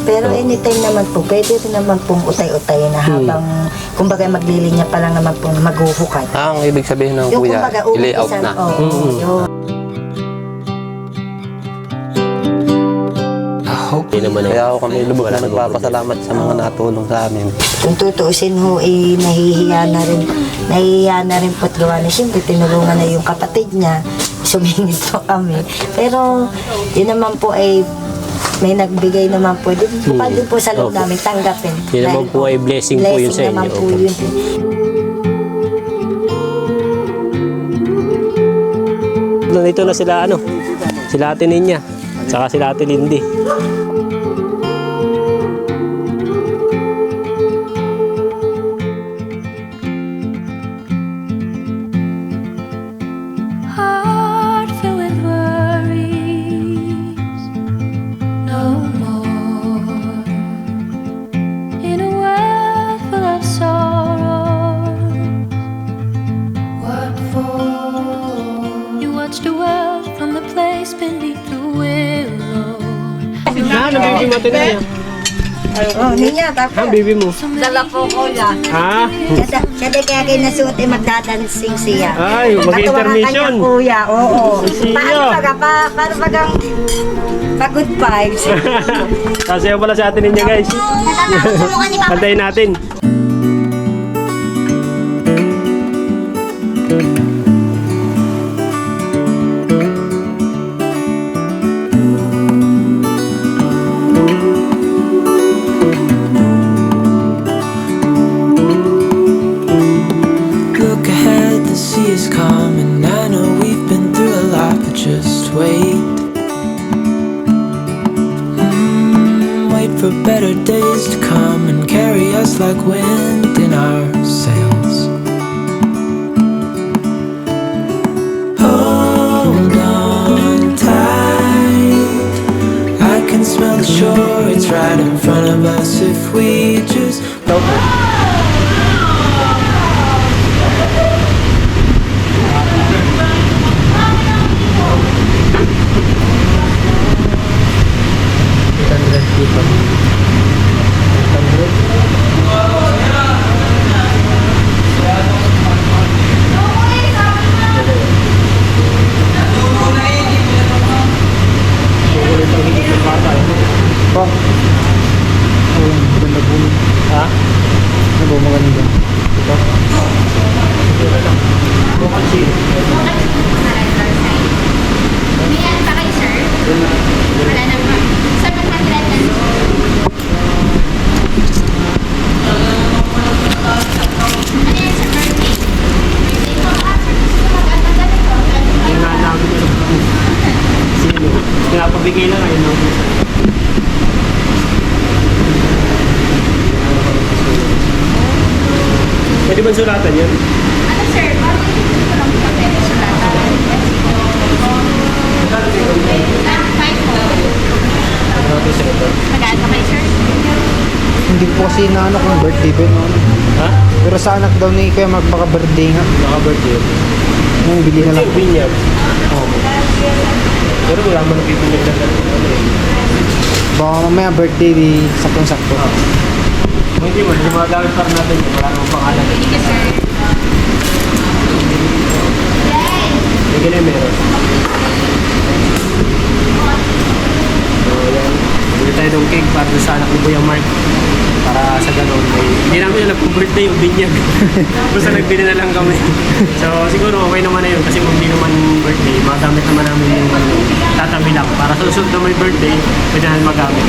Pero anytime naman po, pwede rin naman pong utay-utay na habang, kumbaga maglilinya pa lang naman pong maghuhukay. Ang ibig sabihin ng Yung kuya, kumbaga, i-layout umpisan, na. oo, yun. Hindi naman Kaya ako kami lubog na nagpapasalamat sa mga natulong sa amin. Kung tutuusin ho, nahihiya na rin po't gawa na siyempre tinulungan na yung kapatid niya, sumingit po kami. Pero yun naman po ay may nagbigay naman po. Bukal din po sa loob namin tanggapin. Yun naman Dahil po ay blessing po yun sa naman inyo. po yun. Nandito na sila sila Ate Ninya, saka sila Ate Lindy. Heart filled with worries, no more. In a world full of sorrow, what for? You watch the world from the place beneath the willow. Baby mo Ate Oh, niya, tapos. baby mo. Dala po ko yan. Ha? Siya di kaya kinasuot ay magdadancing siya. Ay, mag-intermission. Katuwa ka kanya, kuya, oo. Siya. Paano bagang pa-good vibes. Kasi pala sa Ate Ninya guys. Kantayin natin. Look ahead, the sea is calm, and I know we've been through a lot, but just wait. Wait for better days to come and carry us like wind in our sails. Hold on tight, I can smell the shore, it's right in front of us if we just Ayan pa kayo, sir? Wala na pa. 700 na. Ano yan sa birthday? Birthday mo, gusto mag-ano ganito? Yung nga namin sino? Pinapabigay lang ngayon ng puso. Pwede ba sulatan yan? Ano, sir? Bakit hindi ko lang po pwede sulatan? Kahit po. Mag-ano kayo, sir? Hindi po kasi inaano kung birthday ba yun. Ha? Pero sa anak daw ni Kuya magpaka-birthday nga. Naka-birthday. Yung bili na lang. Binyag. Oo. Pero wala man napipinig na ano eh. Baka mamaya birthday di saktong-sakto. Hindi mo, hindi magagamit para natin yun. Wala namang pangalan. Hindi ka, sir. Hindi ka na meron. So, yan. Bili tayo ng cake para sa anak ni Kuya Mark. Para sa ganun. Hindi namin alam kung birthday o binyag. Basta nagbili na lang kami. So, siguro okay naman na yun. Kasi kung hindi naman birthday, magamit naman namin yung tatabi lang. Para sa susunod na may birthday, pwede natin magamit.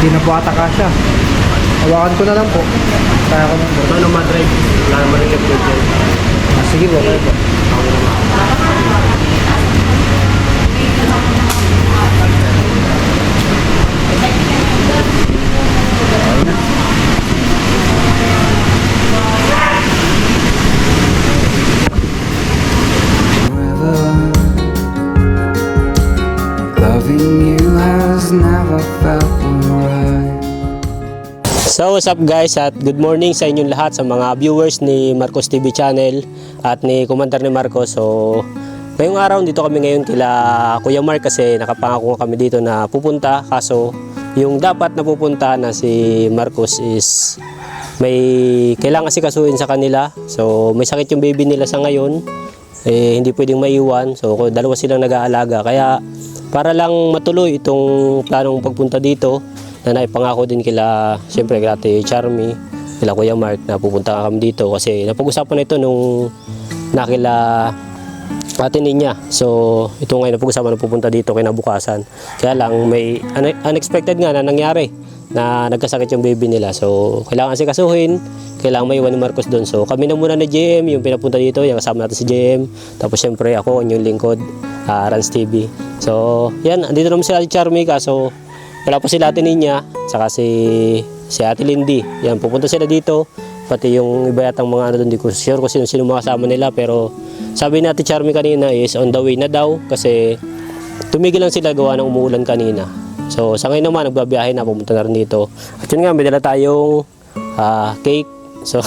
Hindi na po ata kasha. Hawakan ko na lang po. Kaya ko na po. Ito naman drive. Wala naman rin yung dyan. Sige po, okay po. Ako naman. just never felt right. So what's up guys at good morning sa inyong lahat sa mga viewers ni Marcos TV channel at ni Commander ni Marcos. So ngayong araw dito kami ngayon kila Kuya Mark kasi nakapangako kami dito na pupunta, kaso yung dapat na pupunta na si Marcos is may kailangan sikasuhin sa kanila. So may sakit yung baby nila sa ngayon, hindi pwedeng maiwan, so dalawa silang nag-aalaga, kaya para lang matuloy itong planong pagpunta dito na naipangako din kila, siyempre kila Ate Charmy, kila Kuya Mark na pupunta kami dito kasi napag-usapan na ito nung nakila Ate Ninya. So ito ngayon napag-usapan na pupunta dito kinabukasan, kaya lang may unexpected nga na nangyari na nagkasakit yung baby nila, so kailangan sikasuhin, kailangan may iwan ni Marcos doon. So kami na muna ni JM yung pinapunta dito, yung kasama natin si JM, tapos siyempre ako yung lingkod, Rans TV. So yan, andito naman si Ate Charmy, kaso wala pa sila Ate Ninya, saka si Ate Lindy. Yan, pupunta sila dito, pati yung iba yatang mga doon, hindi ko sure kung sino mga kasama nila, pero sabi ni Ate Charmy kanina is on the way na daw kasi tumigil lang sila gawa ng umuulan kanina. So sa ngayon naman nagbabiyahe na, pumunta na rin dito. At yun nga, may dala tayong cake. So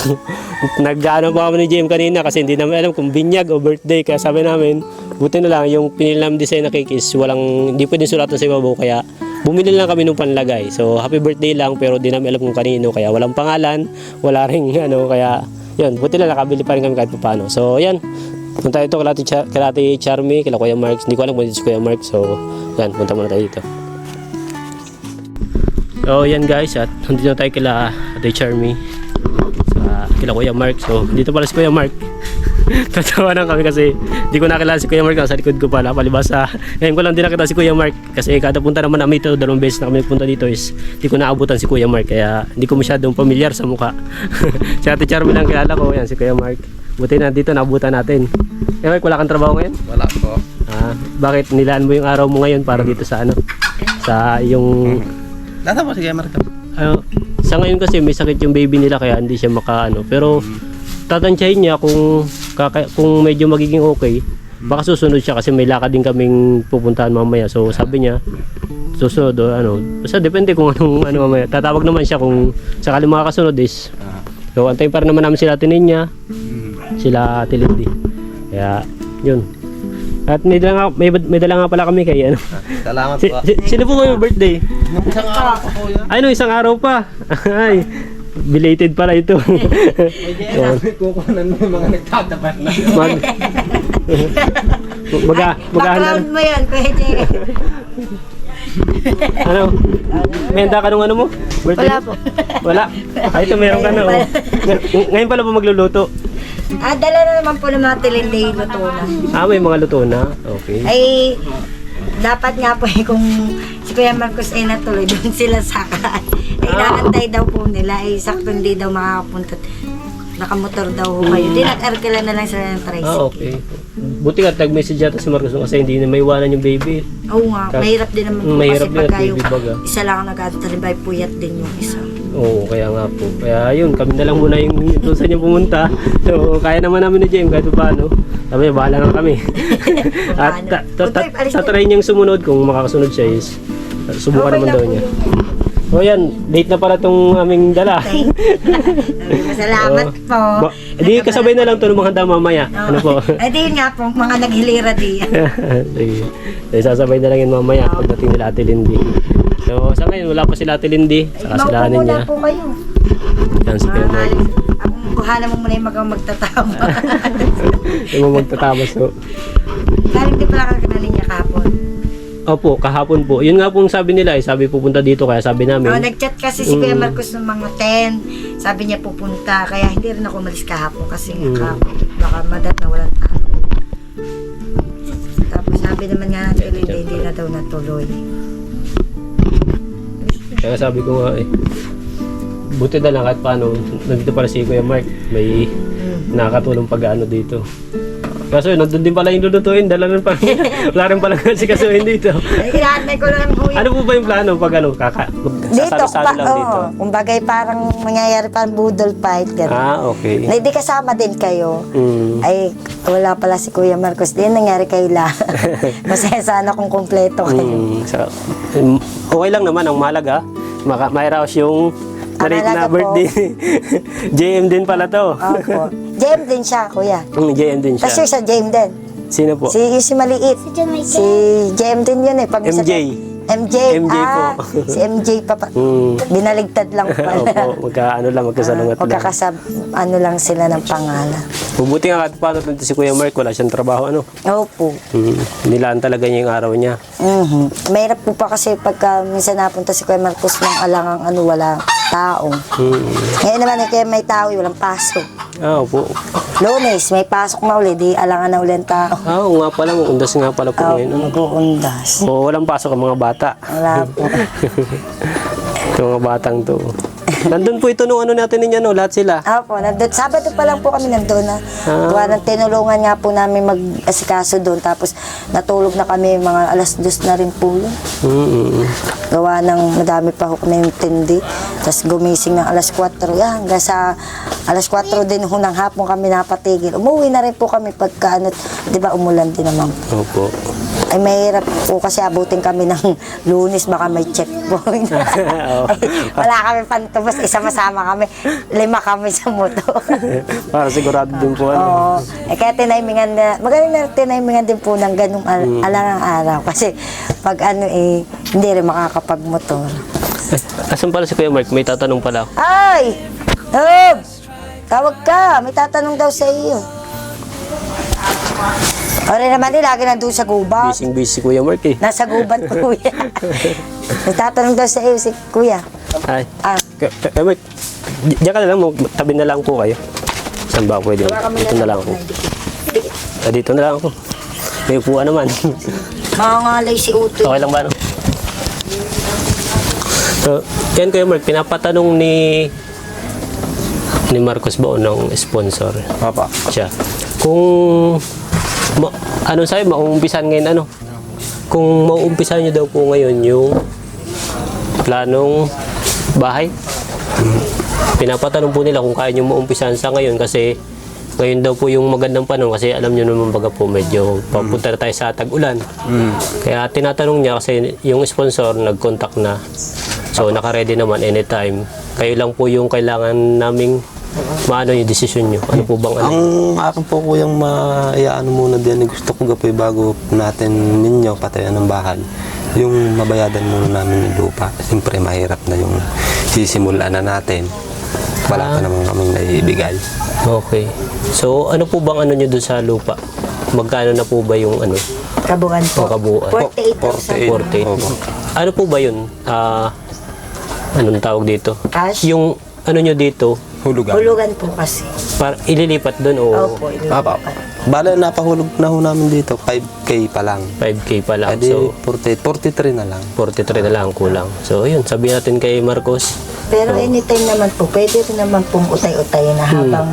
nag-ano pa kami ni JM kanina kasi hindi namin alam kung binyag o birthday, kaya sabi namin buti na lang yung pinili namin design na cake is hindi pwedeng sulatan sa ibabaw, kaya bumili lang kami ng panlagay. So happy birthday lang, pero di namin alam kung kanino, kaya walang pangalan, wala ring kaya yun, buti na nakabili pa rin kami kahit paano. So yan, punta ito kila Ate Charmy, kila Kuya Mark. Hindi ko alam kung dito si Kuya Mark, so yan, punta muna tayo dito. So yan guys, at nandito na tayo kila Ate Charmy, kila Kuya Mark. So dito pala si Kuya Mark. Tatawanan kami kasi di ko nakilala si Kuya Mark, sa likod ko pala, palibasa. Ngayon ko lang din nakita si Kuya Mark kasi kada punta naman namin ito, dalawang beses na kami nagpunta dito is di ko naabutan si Kuya Mark, kaya hindi ko masyadong familiar sa mukha. Si Ate Charmy lang kilala ko, yan si Kuya Mark. Buti na dito naabutan natin. Kuya Mark, wala kang trabaho ngayon? Wala po. Bakit nilaan mo yung araw mo ngayon para dito sa sa yung Nasa po si Kuya Mark? sa ngayon kasi may sakit yung baby nila, kaya hindi siya pero tatansyahin niya kung medyo magiging okay, baka susunod siya kasi may lakad din kaming pupuntahan mamaya. So sabi niya susunod basta depende kung anong mamaya. Tatawag naman siya kung sakali makakasunod is. So antayin pa rin naman namin sila Ate Ninya, sila Ate Lindy. Kaya yun. At may dala nga pala kami kay Salamat po. Sino po kayo birthday? Nung isang araw pa po yan. Ay, no, isang araw pa. Ay, belated pala ito. Kukunan mo yung mga nagtatapat na. Background mo yan, pwede. Menta ka nung mo? Birthday? Wala po. Wala? Ay, ito meron ka na. Ngayon pala po magluluto. Dala na naman po ng mga Tilinday luto na. May mga luto na. Okay. Ay, dapat nga po kung si Kuya Marcos ay natuloy, doon sila saka. Ay, naantay daw po nila. Ay, sakto hindi daw makakapunta. Nakamotor daw kayo. Di nag-arkila na lang sila ng tricycle. Okay. Buti nga, tag-message yata si Marcos kasi hindi na maiwanan yung baby. Oo nga, mahirap din naman po mahirap kasi din at pagka yung baby baga. isa lang ang nag-aantay, puyat din yung isa. Oo, kaya nga po. Kaya yun, kami na lang muna yung doon sa inyo pumunta. So, kaya naman namin ni James kahit paano. Sabi, bahala lang kami. At tatry niyang sumunod kung makakasunod siya is subukan naman daw niya. So yan, late na pala itong aming dala. Salamat po. Di kasabay na lang ito ng mga handa mamaya. Ano po? Ay, di nga po, mga naghilira di. Sige. So, sasabay na lang yun mamaya pagdating nila Ate Lindy. So sa ngayon wala pa sila Ate Lindy, saka sila niya. Maupo po kayo. Yan si Kuya Mark. Ang kuhala mo muna yung magtatama. Yung magtatapos so. Galing din pala kanalin niya kahapon. Opo, kahapon po. Yun nga pong sabi nila, sabi pupunta dito, kaya sabi namin. Nag-chat kasi si Kuya Marcos ng mga 10. Sabi niya pupunta, kaya hindi rin ako umalis kahapon kasi baka madat na walang tao. Tapos sabi naman nga natin, hindi na daw natuloy. Kaya sabi ko nga buti na lang kahit paano, nandito pala si Kuya Mark, may nakakatulong pag-ano dito. Kaso nandun din pala yung lulutuin, dala rin pala. Wala rin pala kasi kasuhin dito. Ay, inaantay ko lang po Ano po ba yung plano pag ano, dito, sasalo-salo lang dito? kumbagay parang mangyayari parang budol fight, gano'n. Okay. Na hindi kasama din kayo. Mm. Ay, wala pala si Kuya Marcos din, nangyari kayo lang. Masaya sana kung kumpleto kayo. Okay lang naman, ang mahalaga, may raos yung na-rate na mahalaga po. birthday. JM din pala to. Opo. James din siya, Kuya. JM din siya. Kasi sa James din. Sino po? Si maliit. Si John Michael. Si James din yun eh. Pag MJ. MJ. MJ po. Si MJ pa. Binaligtad lang pala. Opo, magkasalungat lang. Ano lang sila ng pangalan. Mabuti nga kahit paano si Kuya Mark, wala siyang trabaho, ano? Opo. Nilaan talaga niya yung araw niya. Mahirap po pa kasi pagka minsan napunta si Kuya Marcos ng alangang wala tao. Ngayon naman kaya may tao, walang pasok. Opo. Lunes, may pasok na uli, di alangan na uli ang tao. Oo nga pala, undas nga pala po ngayon. Ano? Mag-uundas. Oo, walang pasok ang mga bata. Wala po. Yung mga batang to. Nandun po ito nung natin ninyo, no? Lahat sila. Opo, Sabado pa lang po kami nandun na. Gawa ng tinulungan nga po namin mag-asikaso doon. Tapos natulog na kami, mga 2:00 na rin po yun. Gawa ng madami pa ho kami yung tindi. Tapos gumising ng 4:00. Yan, hanggang sa 4:00 din ho ng hapon kami napatigil. Umuwi na rin po kami pagka, di ba umulan din naman. Opo. Ay, mahirap po kasi abutin kami ng Lunes, baka may checkpoint. Ay, wala kami pantubos, isama-sama kami. 5 kami sa motor. Para sigurado din po. Oo. Kaya tinaimingan na, magaling na tinaimingan din po ng ganung alangang araw. Kasi pag hindi rin makakapag-motor. Asan pala si Kuya Mark? May tatanong pala ako. Ay! Hob! Tawag ka, may tatanong daw sa iyo. Ore naman lagi nandun sa gubat. Busy Kuya Mark eh. Nasa gubat, Kuya. May tatanong daw sa iyo si Kuya. Ay. Kuya Mark, diyan ka na lang, tabi na lang po kayo. Saan ba pwede? Dito na lang ako. Dito na lang ako. May upuan naman. Mangangalay si Utoy. Okay lang ba? No? So, yan Kuya Mark, pinapatanong ni Marcos ba o ng sponsor? Papa. Siya. Kung anong sabi, mauumpisan ngayon kung mauumpisan nyo daw po ngayon yung planong bahay, pinapatanong po nila kung kaya nyo maumpisan sa ngayon kasi ngayon daw po yung magandang panahon kasi alam nyo naman baga po medyo papunta na tayo sa tag-ulan. Kaya tinatanong niya kasi yung sponsor nag-contact na, so naka-ready naman anytime. Kayo lang po yung kailangan naming maano yung desisyon nyo. Ano po bang Ang akin po kuyang maiano muna din, gusto ko gapoy bago natin ninyo patayan ng bahay. Yung mabayadan muna namin yung lupa. Siyempre mahirap na yung sisimulan na natin. Wala pa naman kaming naibigay. Okay. So, ano po bang nyo doon sa lupa? Magkano na po ba yung Kabuuan po. Kabuuan? 48,000. 48. Opo. Ano po ba yun? Anong tawag dito? Cash? Yung nyo dito, Hulugan. Hulugan po kasi. para ililipat doon o Opo. Papa. Bale, napahulog na ho namin dito. 5K pa lang. 5K pa lang. Adi, So, 43 na lang. 43 na lang kulang. So, yun. Sabihin natin kay Marcos. Pero anytime naman po, pwede rin naman pong utay-utay na habang,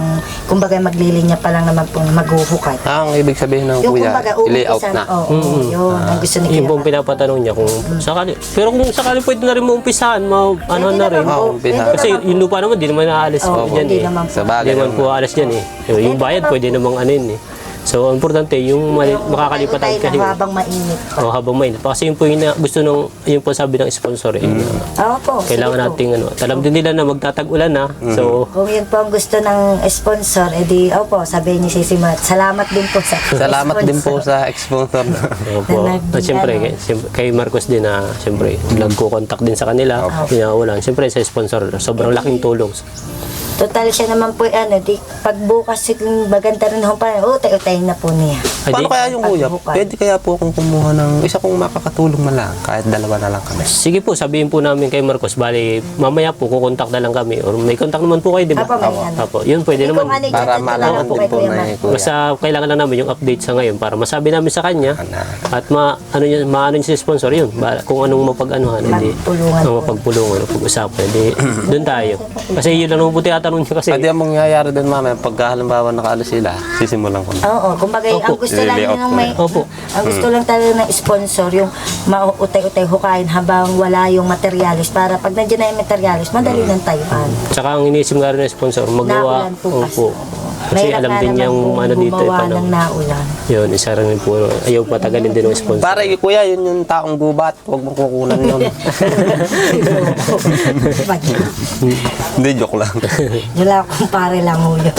kumbaga maglilinya pa lang naman pong maghuhukat. Ang ibig sabihin ng Yung kuya, kumbaga, i-layout umpisan, na. oo, yun, ang gusto ni Yung Kuya. pong pinapatanong niya kung sakali. Pero kung sakali pwede na rin maumpisahan, ano na rin. naman po. umpisa. Pwede Kasi naman yung lupa naman, di naman naaalis Oo, dyan hindi eh. naman po. Sa bagay Hindi naman po naman. aalis dyan eh. Yung bayad pwede namang yun eh. So, ang importante, yung makakalipat Utay-utay kasi. na habang mainit pa. Habang mainit. Kasi yun po yung gusto yun po sabi ng sponsor eh. Oo po. Kailangan sige po. nating alam din nila na magtatag-ulan na. So, Kung yun po ang gusto ng sponsor, edi, opo, sabihin ni Sisi Mat, salamat din po sa Salamat din po sponsor. sa sponsor. opo. Na At siyempre, kay Marcos din na siyempre, nagko-contact din sa kanila. Pinawalan. Siyempre sa sponsor, sobrang laking tulong. Total siya naman po, di pagbukas yung baganda rin ho pa, utay-utay na po niya. Ay, Paano di- kaya yung kuya? Pagbukas. Pwede kaya po akong kumuha ng isa kong makakatulong na lang, kahit dalawa na lang kami. Sige po, sabihin po namin kay Marcos, bali, mamaya po, kukontak na lang kami. Or may contact naman po kayo, di ba? Apo, may ano. Apo, yun, pwede Kung naman. ano yung Para chat, malaman lang po din kay po Kuya na Mark. kuya. Basta kailangan lang namin yung update sa ngayon para masabi namin sa kanya Ana. at maano yun si sponsor yun. Kung anong mapag-anuhan, hindi. Mapagpulungan Ang po. mapagpulungan, pag-usapan, hindi. Doon tayo. Kasi yun lang naman po tinatanong niya kasi. Pwede ang mangyayari din mamaya, pagka halimbawa nakaalis sila, sisimulan ko na. Oo, kumbaga ang gusto lang Layout ng ko may Opo. ang gusto lang talaga ng sponsor yung mautay-utay hukayin habang wala yung materialis para pag nandiyan na yung materialis, madali nang tayuan. Tsaka ang inisip nga rin ng sponsor, magawa. Naulan po kasi. Opo. Kasi Mahirap alam nga din naman niya yung kung ano dito. gumawa Paano. ng naulan. Yun, isa rin po. Ayaw patagalin din ng sponsor. Para kuya, yun yung taong gubat, huwag mong kukunan yun. Hindi, joke lang. Wala akong pare lang ho yun.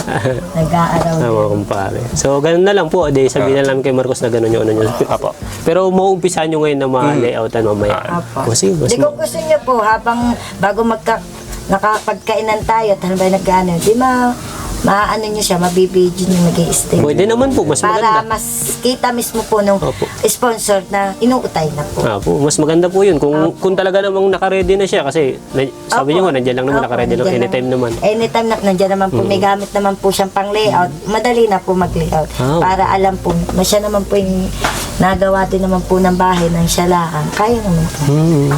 Nag-aaraw. Tama, kumpare. So, ganun na lang po. Di, sabihin na lang kay Marcos na ganun yung ano nyo. Apo. Pero mauumpisahan nyo ngayon na ma-layoutan mamaya. Apo. Kasi, mas Di kung gusto niyo po, habang bago nakapagkainan tayo at halimbawa nag-ano, di maano niyo siya, mabibidyo niyo mag-i-stay. pwede naman po, mas Para maganda. mas kita mismo po nung Opo. sponsor na inuutay na po. Po, mas maganda po yun. Kung talaga namang nakaredy na siya kasi sabi Opo. niyo nga, nandiyan lang naman Opo, nakaredy lang. nandiyan Anytime naman. Anytime na nandiyan naman po, may gamit naman po siyang pang-layout. Madali na po mag-layout. Ah. Para alam po, siya naman po yung nagawa din naman po ng bahay ng siyalaan. Kaya naman po.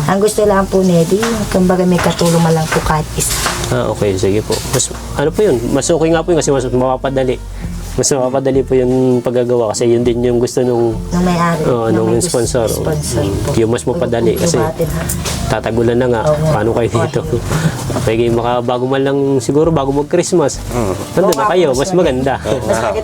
Ang gusto lang po niya, di yung kumbaga may katulong man lang po kahit isa. Okay, sige po. Mas, ano po yun? Mas okay nga po yun kasi mas mapapadali. Mas mapapadali po yung paggagawa kasi yun din yung gusto nung Nung may-ari. nung may sponsor. Sponsor po. Yung mas mapadali kasi Gumatin, ha? tatagulan na nga. Oo. Paano kayo dito? Pwede bago man lang siguro bago mag-Christmas. Nandun na Oo, kayo, mas mas maganda.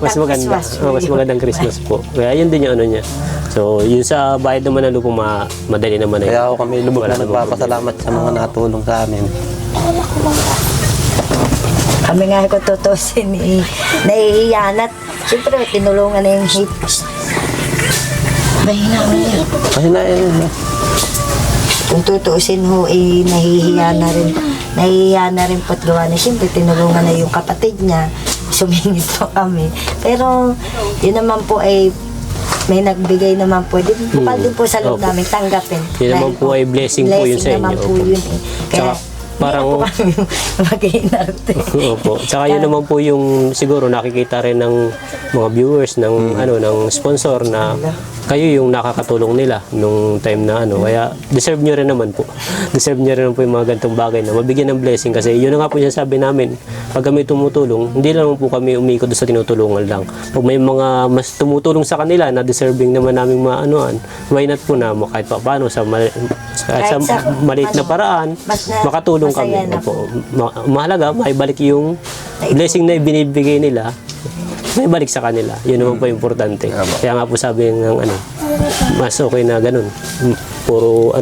Mas maganda. Mas magandang Christmas po. Kaya yun din yung ano niya. So, yun sa bayad naman ng lupa, madali naman na yun. Kaya ako kami lubog Wala na namang nagpapasalamat sa mga natulong sa amin. Kami nga kung tutusin, nahihiyan at siyempre tinulungan na yung hit. Mahina mo yan. Kasi na yun. Kung tutuusin ho, nahihiya na rin. Nahihiya na rin po't gawa niya. Siyempre, tinulungan na yung kapatid niya. Sumingit po kami. Pero, yun naman po ay may nagbigay naman po. Bukal din po sa loob Opo. namin tanggapin. Yun naman Dahil po ay blessing po yun sa blessing naman inyo. po Opo. yun eh. Kaya, Tsaka, parang- hindi na po kami mag-iinarte. Opo. Tsaka yun naman po yung siguro nakikita rin ng mga viewers ng ng sponsor na kayo yung nakakatulong nila nung time na kaya deserve nyo rin naman po. Deserve nyo rin naman po yung mga ganitong bagay na mabigyan ng blessing kasi yun na nga po yung sabi namin pag kami tumutulong, hindi lang po kami umikot sa tinutulungan lang. Pag may mga mas tumutulong sa kanila na deserving naman namin maanuan, why not po na kahit pa paano sa maliit na paraan mas makatulong kami. masaya na Opo. Mahalaga, maibalik yung blessing na ibinibigay nila, maibalik sa kanila. Yun naman po importante. Kaya nga po sabi ng mas okay na ganun. Puro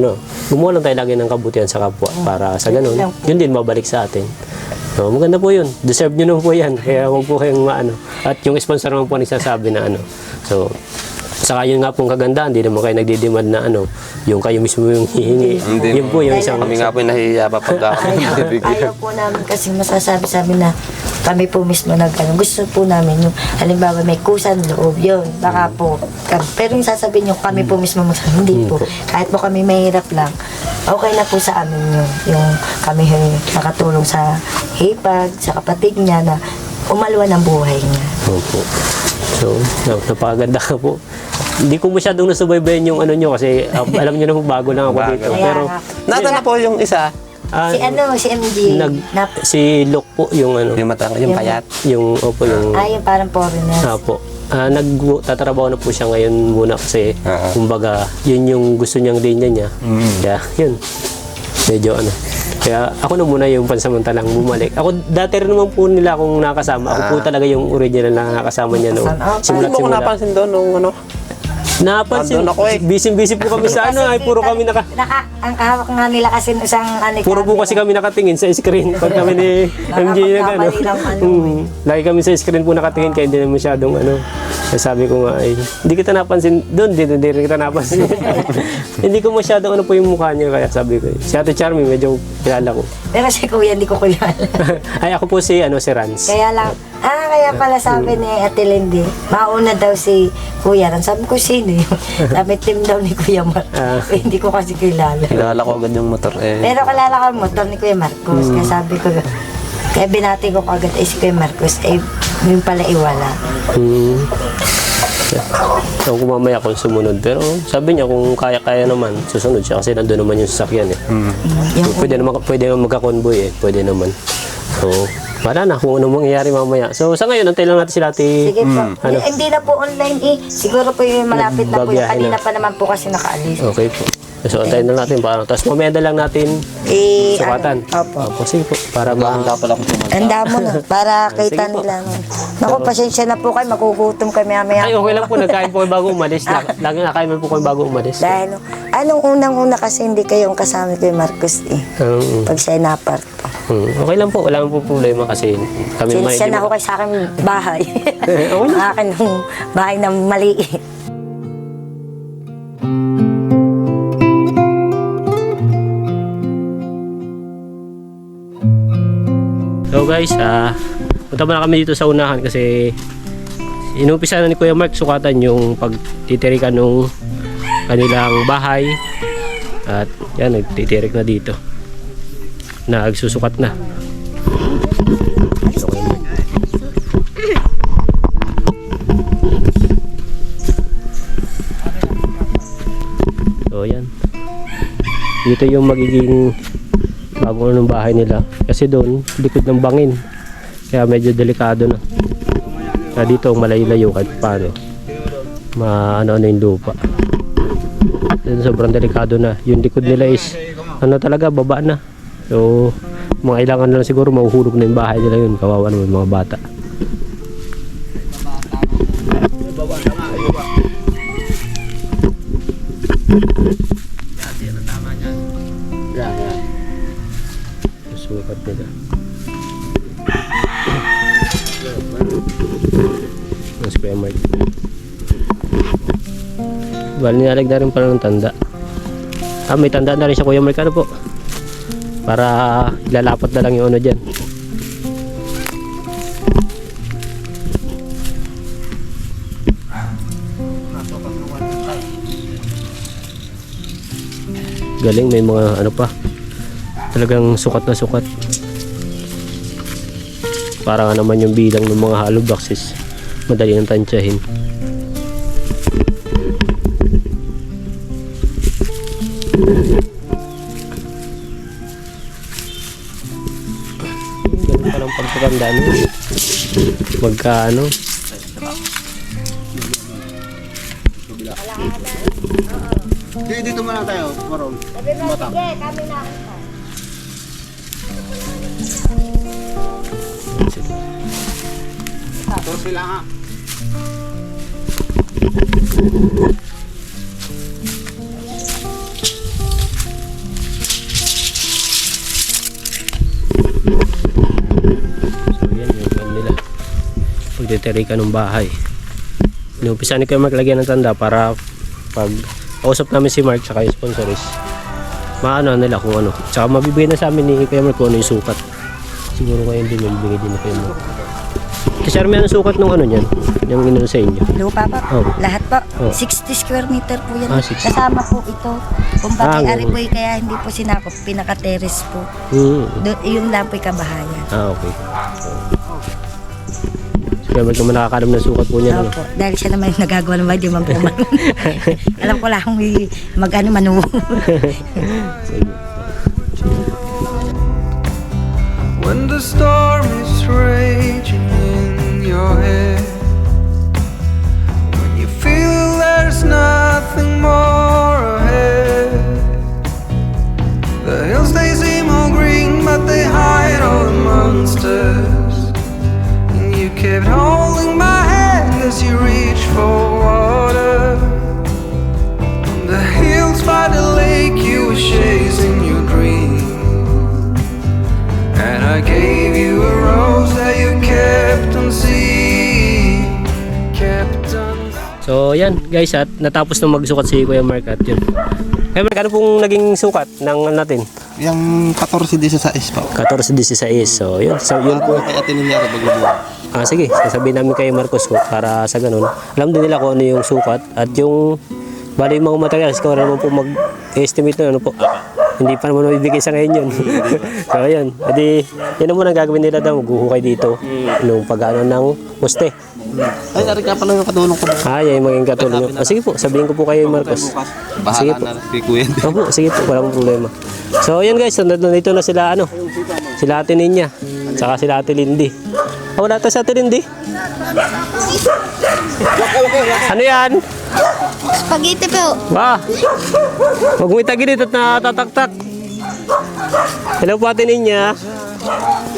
gumawa lang tayo lagi ng kabutihan sa kapwa para sa ganun, yun din mabalik sa atin. So, maganda po yun. Deserve nyo naman po yan. Kaya huwag po kayong At yung sponsor naman po nagsasabi na So, saka yun nga pong kagandahan, hindi naman kayo nagdidemand na yung kayo mismo yung hihingi. Hindi. Yun po yung isang Kami nga po yung nahihiya pa pagka kami nabibigyan. Ayaw po namin kasi masasabi sa amin na kami po mismo gusto po namin yung halimbawa may kusan loob yun baka po pero yung sasabihin yung kami po mismo hindi po kahit po kami mahirap lang okay na po sa amin yung kami nakatulong sa hipag sa kapatid niya na umalwa ng buhay niya. Opo. So, napakaganda ka po. Hindi ko masyadong nasubaybayan yung nyo kasi alam nyo na po bago lang ako dito. Kaya Pero, nga. Nasa na po yung isa, Si MG si Luke po yung yung matang, yung payat. yung yung yung parang foreigner. po. Nagtatrabaho na po siya ngayon muna kasi kumbaga yun yung gusto niyang linya niya. Kaya yun. Medyo Kaya ako na muna yung pansamantalang bumalik. Ako dati rin naman po nila akong nakasama. Ako po talaga yung original na nakasama niya nung Hindi mo ko napansin doon nung Napansin, Andun ako busy po kami sa ay puro kami ang kahawak nga nila kasi isang puro po kasi kami nakatingin sa screen pag kami ni MJ na gano'n. Lagi kami sa screen po nakatingin kaya hindi na masyadong sabi ko nga ay hindi kita napansin doon, hindi rin kita napansin. Hindi ko masyadong po yung mukha niya kaya sabi ko si Ate Charmy medyo kilala ko. Pero si Kuya hindi ko kilala. Ay ako po si Rans. Kaya lang, kaya pala sabi ni Ate Lindy, mauna daw si Kuya rin. Sabi ko, sino yun? Sabi, team daw ni Kuya Marcos. Hindi ko kasi kilala. Kilala ko agad yung motor eh. Pero kilala ko yung motor ni Kuya Marcos. Kaya sabi ko, kaya binati ko agad ay si Kuya Marcos. Eh, yung pala iwala. So kung mamaya kung sumunod. Pero sabi niya kung kaya-kaya naman, susunod siya kasi nandun naman yung sasakyan eh. So, pwede naman magka-convoy eh. Pwede naman. So, wala na kung anong mangyayari mamaya. So sa ngayon, antay lang natin sila ati. Sige po. Hindi na po online eh. Siguro po yung malapit na po. Yung Nagbabiyahe kanina na. pa naman po kasi nakaalis. Okay po. So antayin na natin para. Tapos mamaya na lang natin sukatan. Opo. Sige po. Para Handa pala akong tumanda. Tanda mo na, para kita Sige po. nila. Naku, pasensya na po kayo, magugutom kami mamaya. Ay, okay lang po. Nagkain po kayo bago umalis. Lagi nakain mo po kayo bago umalis. Dahil, anong unang-una kasi hindi kayong kasama kay Marcos eh. Pag siya napart. Okay lang po. Wala po problema kasi kami naman. Siya na ako kay sa akin bahay. Okay lang. Akin ng bahay na maliit. So guys, punta muna kami dito sa unahan kasi inumpisa na ni Kuya Mark sukatan yung pagtitirikan ng kanilang bahay. At yan, nagtitirik na dito. Nagsusukat na. So yan. Dito yung magiging bago ng bahay nila. Kasi doon, likod ng bangin. Kaya medyo delikado na. Kaya dito, malayo-layo kahit paano. Ano yung lupa. Then, sobrang delikado na. Yung likod nila is, talaga, baba na. So, mga ilangan na lang siguro, mahuhulog na yung bahay nila yun. Kawawa naman mga bata. Sukat nila. Mas Kuya Mark. Bali nilalag na rin pala ng tanda. May tanda na rin siya Kuya Mark. Ano po? Para ilalapat na lang yung ano dyan. Galing, may mga ano pa. Talagang sukat na sukat. Para nga naman yung bilang ng mga hollow blocks is madali nang tansyahin. Ganun palang pagpagandaan mo. Magkaano. Dito muna tayo, Marong. Sabi mo, sige, kami na. Tapos sila nga. So yan yung plan nila. Pagdeteri ka ng bahay. Inumpisa ni Kuya Mark lagyan ng tanda para pag kausap namin si Mark tsaka yung sponsoris, maano nila kung ano. Tsaka mabibigay na sa amin ni Kuya Mark kung ano yung sukat. Siguro ngayon din yung bibigay din ni Kuya Mark. Kasi Army, anong sukat ng ano niyan? Yung inano sa inyo? Lupa pa po. Oh. Lahat po. Oh. 60 square meter po yan. 60. Kasama po ito. Kung bakit ganun. ari po kaya hindi po sinakop. Pinaka-terrace po. Yung lang po'y kabahayan. Okay. So, Kuya Mark naman nakakalam ng sukat po niya. Ano? Opo. Dahil siya naman yung nagagawa ng mga di man po alam ko lang mag-ano manuwa. When the storm is raging in your head, when you feel there's nothing more ahead, the hills they seem all green but they hide all the monsters, and you kept holding my hand as you reach for water. On the hills by the lake you were chasing your dream, and I gave you a rose that you kept on seeing, kept on. So yan guys, at natapos na magsukat si Kuya Mark at yun. Kuya Mark, ano pong naging sukat ng natin? Yung 14-16 pa. 14-16. So yun. So yun po. Kaya tininyara bago Sige, sasabihin namin kay Marcos ko para sa ganun. Alam din nila kung ano yung sukat at yung bali yung mga materials, kung ano po mag-estimate na ano po. Hindi pa naman mabibigay sa ngayon yun. So ayun, edi yun naman ang gagawin nila daw, maghuhukay dito nung pag-ano ng poste. Ay, ari ka pala yung katulong ko. Yan yung maging katulong nyo. Sige po, sabihin ko po kayo Marcos. Sige po. Kay Kuya. Opo, sige po, wala pong problema. So ayan guys, nandito na sila sila Ate Ninya, saka sila Ate Lindy. Wala tayo sa Ate Lindy. Ano yan? Spaghetti po. Huwag mo itagilid at natataktak. Hello po Ate Ninya.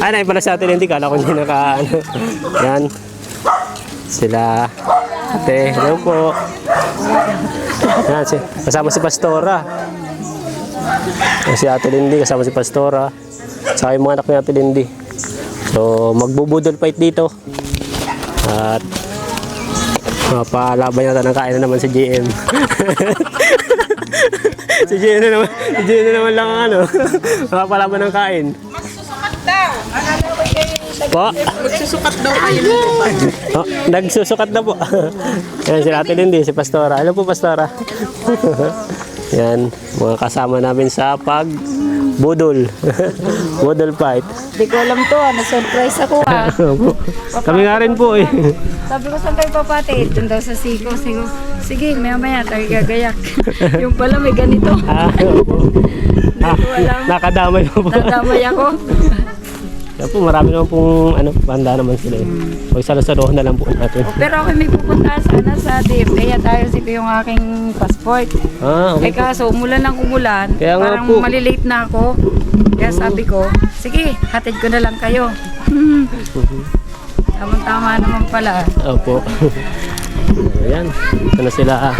Ay, pala sa Ate Lindy, kala ko hindi Yan. Sila Ate, hello po. Yan, kasama si Pastora. Si Ate Lindy, kasama si Pastora. Saka yung mga anak ni Ate Lindy. So, magbubudol fight dito. At mapalaban yata ng kain na naman si GM. si GM na naman lang ang mapalaban ng kain. Magsusukat daw. Po? Magsusukat daw kayo. Nagsusukat na po. Yan si Ate Lindy, si Pastora. Hello po Pastora. Yan, mga kasama namin sa budol. Budol fight. Hindi ko alam to, na-surprise ako Kami nga rin po eh. Sabi ko saan kayo papatid? Doon daw sa siko. Sige, maya tayo gagayak. Yung pala may ganito. Hindi ko alam. Nakadamay po. Nadamay ako. Kaya po, marami naman pong banda naman sila eh. Pagsalusaluhan na lang po natin. Pero ako may pupunta sana sa DFA at ayos ko yung aking passport. Okay. Kaso umulan ng umulan, Kaya nga parang po. malilate na ako. Kaya sabi ko, sige, hatid ko na lang kayo. Tama naman pala. Opo. Ayan, ito na sila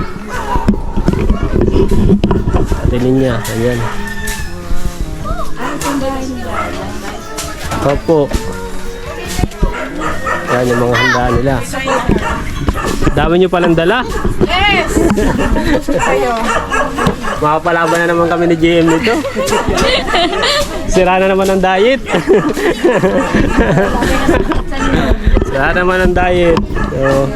Ate Ninya, ayan. Opo. Yan yung mga handa nila. Dami nyo palang dala. Yes! Makapalaban na naman kami ni JM nito. Sira na naman ang diet. Sira naman ang diet. So,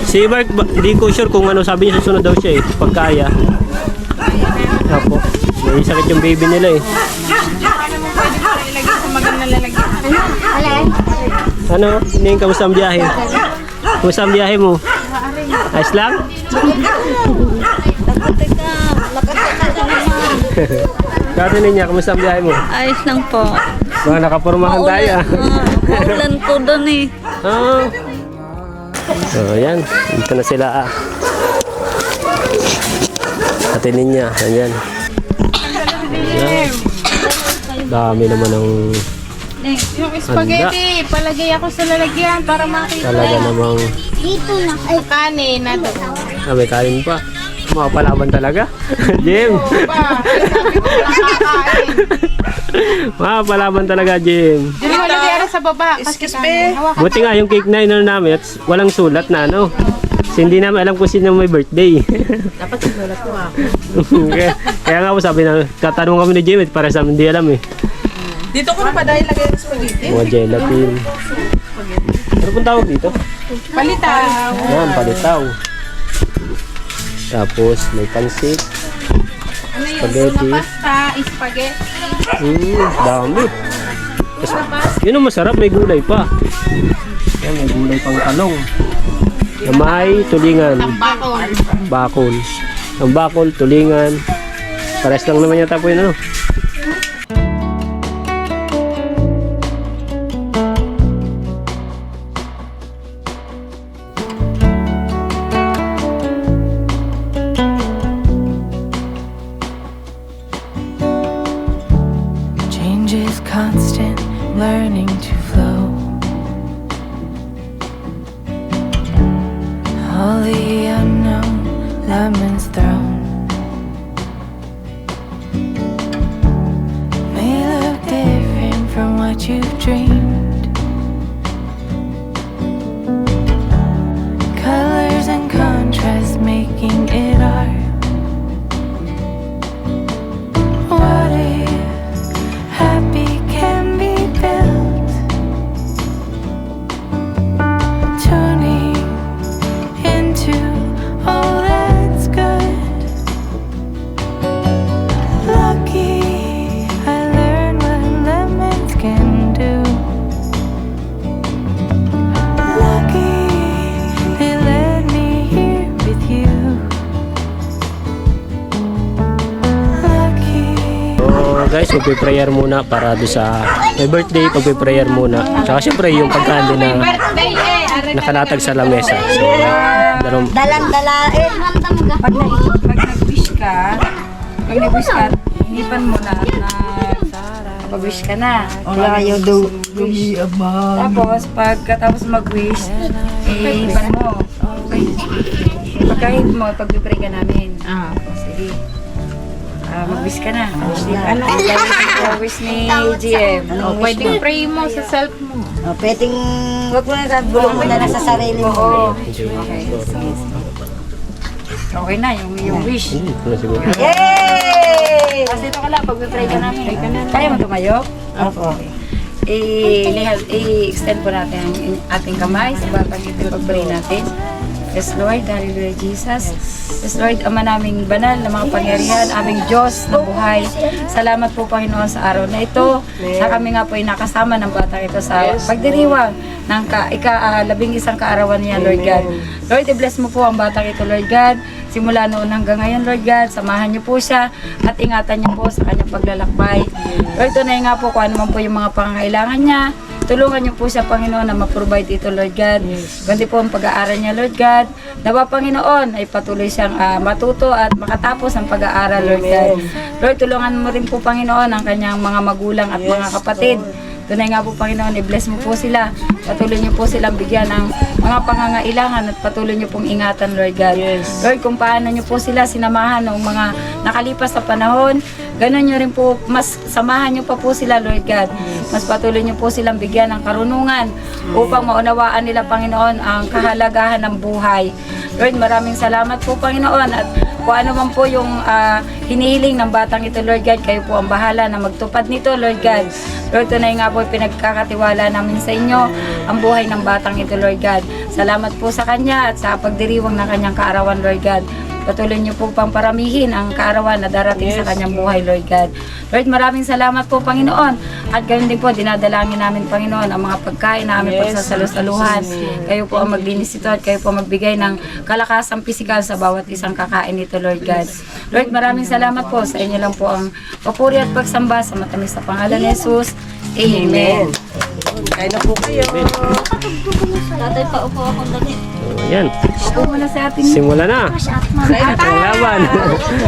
si Mark, hindi ko sure kung ano sabi niya, susunod daw siya eh. Pag kaya. Opo. May sakit yung baby nila eh. Ilagay sa magandang lalagyan. Ano? Ning, kamusta ang biyahe? Kamusta ang biyahe mo? Ayos lang? Kati niya, kamusta ang biyahe mo? Ayos lang po. Mga nakapormahan tayo ah. Maulan po doon eh. So, ayan. Dito na sila Ate Ninya, ayan. Ayan. Dami naman ng Yung spaghetti, palagay ako sa lalagyan para makita. talaga namang Dito na. Ay, Kanin na doon. may kain pa. Makapalaban talaga. Jim! Sabi ko nakakain. Makapalaban talaga, Jim. Hindi ko lagyan sa baba. Excuse me. Buti nga yung cake na ino namin at walang sulat na ano. Kasi hindi namin alam kung sino may birthday. Dapat sinulat ko ako. kaya nga po sabi na, katanong kami ni Jim at para sa amin hindi alam eh. Dito ko na pa dahil lagay ng spaghetti. Mga gelatin. Ano pong tawag dito? Palitaw. Yan, palitaw. Tapos may pansit. Ano yun? Spaghetti. Mga pasta, spaghetti. Dami. Tapos, yun ang masarap, may gulay pa. Yan, may gulay pang talong. Na may tulingan. Bakon. Bakol. Ang bakol, tulingan. Pares lang naman yata po yun ano. Change is constant, learning to flow. All the unknown, lemons thrown. May look different from what you've dreamed. Colors and contrast making it art. What if happy can be built? magpe-prayer muna para do sa may birthday, pagpe-prayer muna. Tsaka syempre yung pagkain na nakalatag sa lamesa. So, Dalang-dalain. Pag nag-wish ka, hinipan mo na mag-wish ka na. Wala kayo do. Tapos, pagkatapos mag-wish, hinipan mo. Pagkahit mo, pag-pray ka namin. Sige. Mag-wish ka na. Ano ang wish ni GM? Pwedeng pray mo sa self mo. Pwedeng, wag mo na bulong mo na lang sa sarili mo. Okay na, yung wish. Yay! Kasi ito ka lang, pag-pray ka namin. Kaya mo tumayo? Opo. I-extend po natin ang ating kamay sa batang ito pag-pray natin. Yes, Lord. Hallelujah, Jesus. Yes, Lord, Ama naming banal na mga pangyarihan, aming Diyos na buhay. Salamat po, Panginoon, sa araw na ito na kami nga po ay nakasama ng batang ito sa pagdiriwang ng ika-11 kaarawan niya, Lord God. Lord, i-bless mo po ang batang ito, Lord God. Simula noon hanggang ngayon, Lord God, samahan niyo po siya at ingatan niyo po sa kanyang paglalakbay. Lord, tunay nga po kung ano man po yung mga pangangailangan niya. Tulungan niyo po siya, Panginoon, na ma-provide ito, Lord God. Ganti po ang pag-aaral niya, Lord God. Nawa, Panginoon, ay patuloy siyang matuto at makatapos ang pag-aaral, Lord God. Lord, tulungan mo rin po, Panginoon, ang kanyang mga magulang at mga kapatid. Tunay nga po, Panginoon, i-bless mo po sila. Patuloy niyo po silang bigyan ng mga pangangailangan at patuloy niyo pong ingatan, Lord God. Lord, kung paano niyo po sila sinamahan ng mga nakalipas na panahon, ganun niyo rin po, mas samahan niyo pa po sila, Lord God. Mas patuloy niyo po silang bigyan ng karunungan upang maunawaan nila, Panginoon, ang kahalagahan ng buhay. Lord, maraming salamat po, Panginoon, at kung ano man po yung hinihiling ng batang ito, Lord God, kayo po ang bahala na magtupad nito, Lord God. Lord, tunay nga po pinagkakatiwala namin sa inyo ang buhay ng batang ito, Lord God. Salamat po sa kanya at sa pagdiriwang ng kanyang kaarawan, Lord God. Patuloy niyo po pang paramihin ang kaarawan na darating sa kanyang buhay, Lord God. Lord, maraming salamat po, Panginoon. At ganoon din po, dinadalangin namin, Panginoon, ang mga pagkain na aming pagsasalusaluhan. Kayo po ang maglinis ito at kayo po magbigay ng kalakasang pisikal sa bawat isang kakain nito, Lord God. Lord, maraming salamat po. Sa inyo lang po ang papuri at pagsamba sa matamis na pangalan ni Jesus. Amen. Kaya na po kayo. Tatay, paupo ako dali. Ayan. Upo muna sa atin. Simula na. Ang laban.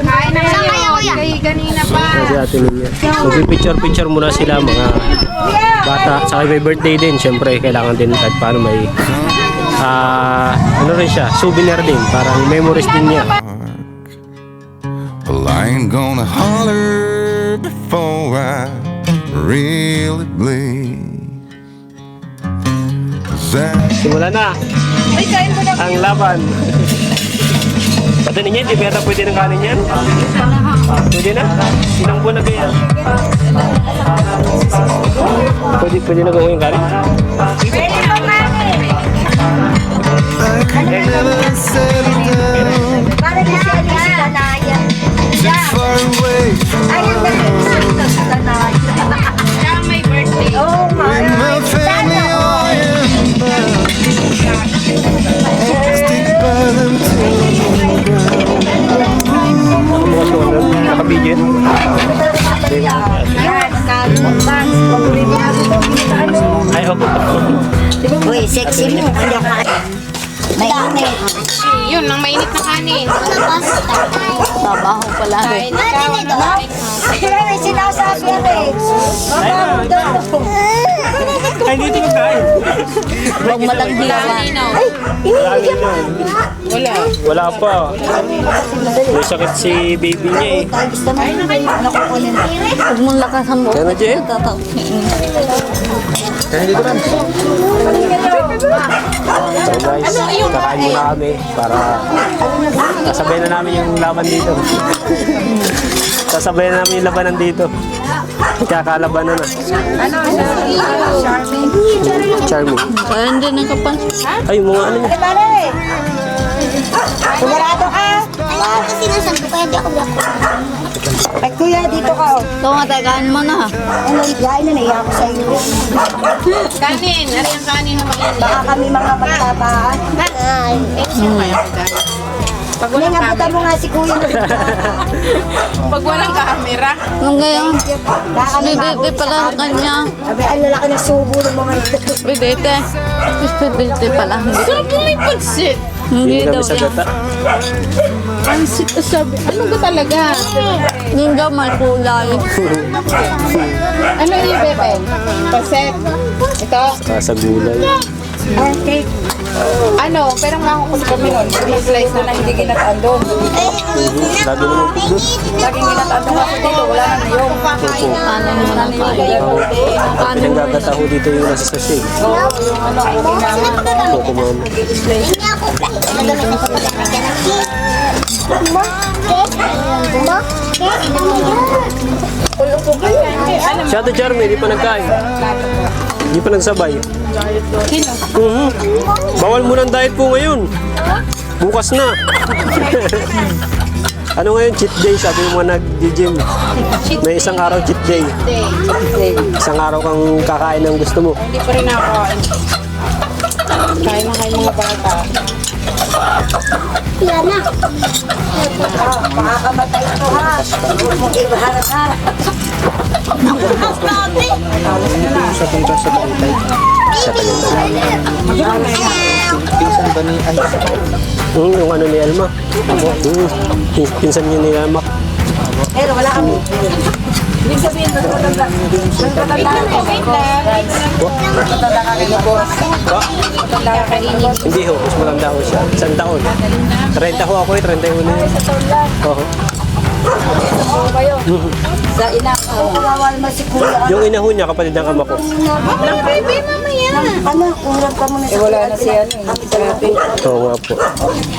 Kain na ngayon. Kay kanina pa. Kasi atin ninyo. Mag-picture-picture muna sila mga bata. Saka may birthday din. Siyempre, kailangan din kahit paano may ano rin siya, souvenir din. Parang memories din niya. Well, I ain't gonna holler before I really bleed. Simula na. Ang laban. Pati ninyo, hindi ba pwede ng kanin yan? Pwede na? Ilang buwan na ba yan? Pwede na gawin yung kanin? I could never settle down Para na siya si Danaya. too far away from Ayun na si Danaya. Siya may birthday. Oh, when my family all am bound. Stick by them till the ground. Mga suwan na nakabidyo yun. Yan, nag-advance. Pag-uli mo na ito. Ay, okay. Uy, sexy mo. Hindi ako may init. Yun, ang mainit na kanin. Babaho pala. Kain ikaw. Kaya may sinasabi yan eh. Mama, daw. Ay, dito ka kain. Huwag malagdiwan. Wala pa. May sakit si baby niya eh. Gusto mo? Nakukunin. Huwag mong lakasan mo. Kaya na, Jem. Kaya dito lang. So guys, kakain muna kami para kasabay na namin yung laban dito. Kasabay na namin yung labanan dito. Kakalabanan na. Charming. Kaya hindi ng kapal. Ay, mga ano niya. Pare! Sigurado ka? Kasi nasan ko, kaya di ako black. Ay, kuya, dito ka. Oh. Ito nga tayo, kain mo na. Ano, igain na naiyak ko sa iyo. Kanin. Ari ang kanin na mainit. Baka kami mga magtabaan. Pag Hindi nga, buta mo nga si Kuya. Pag walang camera. Nung ngayon, bidete pala sa kanya. Sabi, ang lalaki ng subo ng mga ito. Bidete. Bidete pala. Pero kung may pansit. Hindi daw kami sa yan. gata. Pansit o sabi. Ano ka talaga? Yung daw may kulay. Ano yung bebe? Pansit. Ito. Sa gulay. Okay. Ano? Pero makukulit kami nun. Yung slice na hindi ginataan doon. Lagi naman po doon. Laging ginataan doon kasi dito. Wala na na yung. Ano mo na kain? Pinagagata ko dito yung nasa sachet. Oo, yung ano, yung kailangan. Coco Mama. Si Ate Charmy, di pa nagkain. Di pa nagsabay. Bawal mo ng diet po ngayon. Bukas na. Ano ngayon? Cheat day, sabi mo mga nag-gym. May isang araw cheat day. Isang araw kang kakain ng gusto mo. Hindi pa rin ako. Kain na kayo mga bata. Makakamatay ito ha. Huwag mong ibaharap-harap. Sa tuntas sa Tagaytay. Sa Tagaytay. Pinsan ba ni ay? Yung ano ni Elma. Pinsan niya ni Elma. Pero wala kami. Ibig sabihin, mas matanda. Mas matanda ka kay boss. Matanda ka kay boss. Matanda ka kay ini. Hindi ho, mas maganda ho siya. Isang taon. 30 ho ako 31 na yun. Sa taon lang. Oo. Oo kayo. Sa ina. Kawawa naman si Kuya. Yung ina ho niya, kapatid ng ama ko. Ang baby mamaya. Ano, urap ka muna sa Wala na si ano eh. Grabe. Oo nga po.